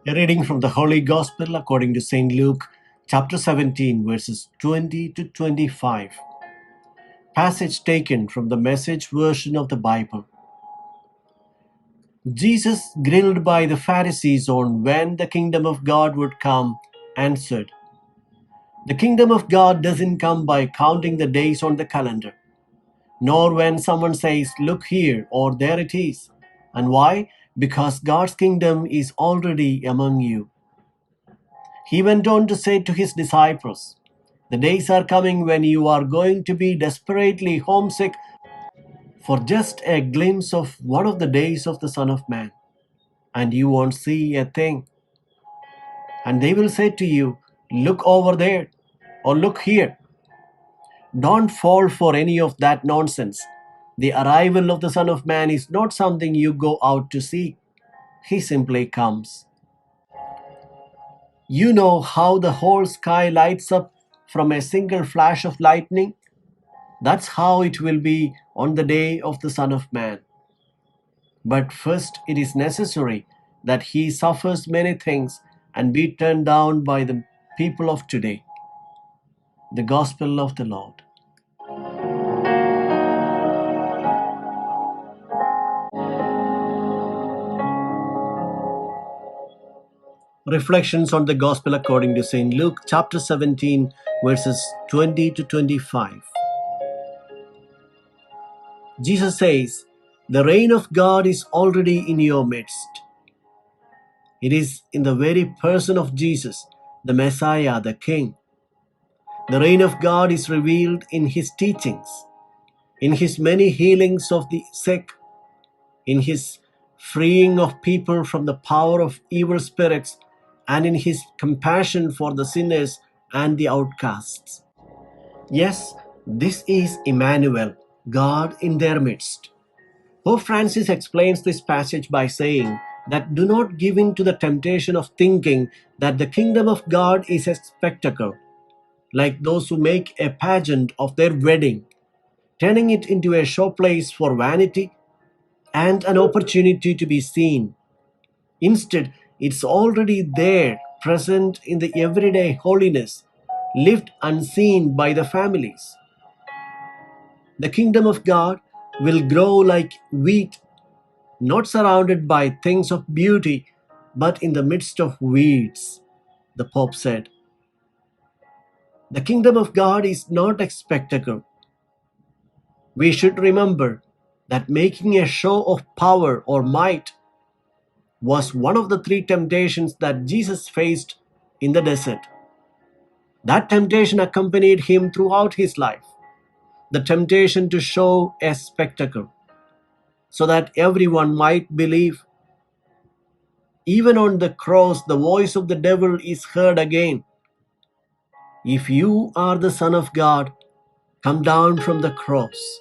A reading from the Holy Gospel according to St. Luke, chapter 17, verses 20 to 25. Passage taken from the Message version of the Bible. Jesus, grilled by the Pharisees on when the kingdom of God would come, answered, "The kingdom of God doesn't come by counting the days on the calendar, nor when someone says, 'Look here,' or 'There it is.' And why? Because God's kingdom is already among you." He went on to say to his disciples, "The days are coming when you are going to be desperately homesick for just a glimpse of one of the days of the Son of Man, and you won't see a thing. And they will say to you, 'Look over there,' or 'Look here.' Don't fall for any of that nonsense. The arrival of the Son of Man is not something you go out to see. He simply comes. You know how the whole sky lights up from a single flash of lightning? That's how it will be on the day of the Son of Man. But first it is necessary that he suffers many things and be turned down by the people of today." The Gospel of the Lord. Reflections on the Gospel according to St. Luke, chapter 17, verses 20 to 25. Jesus says, "The reign of God is already in your midst." It is in the very person of Jesus, the Messiah, the King. The reign of God is revealed in his teachings, in his many healings of the sick, in his freeing of people from the power of evil spirits, and in his compassion for the sinners and the outcasts. Yes, this is Emmanuel, God in their midst. Pope Francis explains this passage by saying that do not give in to the temptation of thinking that the kingdom of God is a spectacle, like those who make a pageant of their wedding, turning it into a showplace for vanity and an opportunity to be seen. Instead, it's already there, present in the everyday holiness, lived unseen by the families. The kingdom of God will grow like wheat, not surrounded by things of beauty, but in the midst of weeds, the Pope said. The kingdom of God is not a spectacle. We should remember that making a show of power or might was one of the three temptations that Jesus faced in the desert. That temptation accompanied him throughout his life. The temptation to show a spectacle so that everyone might believe. Even on the cross, the voice of the devil is heard again. "If you are the Son of God, come down from the cross."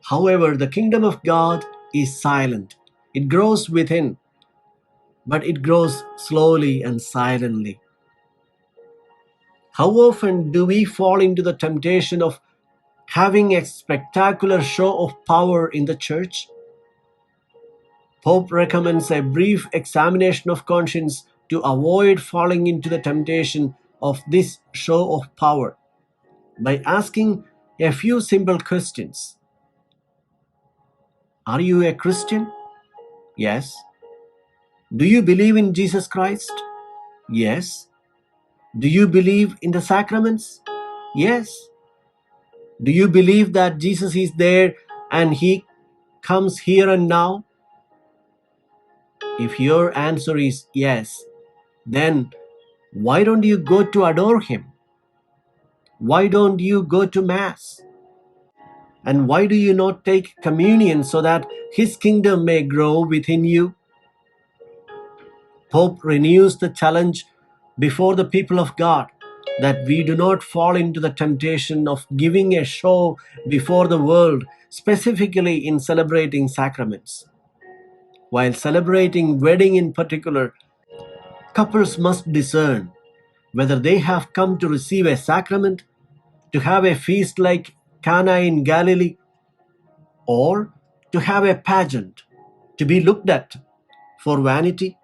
However, the kingdom of God is silent. It grows within, but it grows slowly and silently. How often do we fall into the temptation of having a spectacular show of power in the church? Pope recommends a brief examination of conscience to avoid falling into the temptation of this show of power by asking a few simple questions. Are you a Christian? Yes. Do you believe in Jesus Christ? Yes. Do you believe in the sacraments? Yes. Do you believe that Jesus is there and he comes here and now? If your answer is yes, then why don't you go to adore him? Why don't you go to Mass? And why do you not take communion so that his kingdom may grow within you? Pope renews the challenge before the people of God that we do not fall into the temptation of giving a show before the world, specifically in celebrating sacraments. While celebrating wedding in particular, couples must discern whether they have come to receive a sacrament, to have a feast like Cana in Galilee, or to have a pageant, to be looked at for vanity.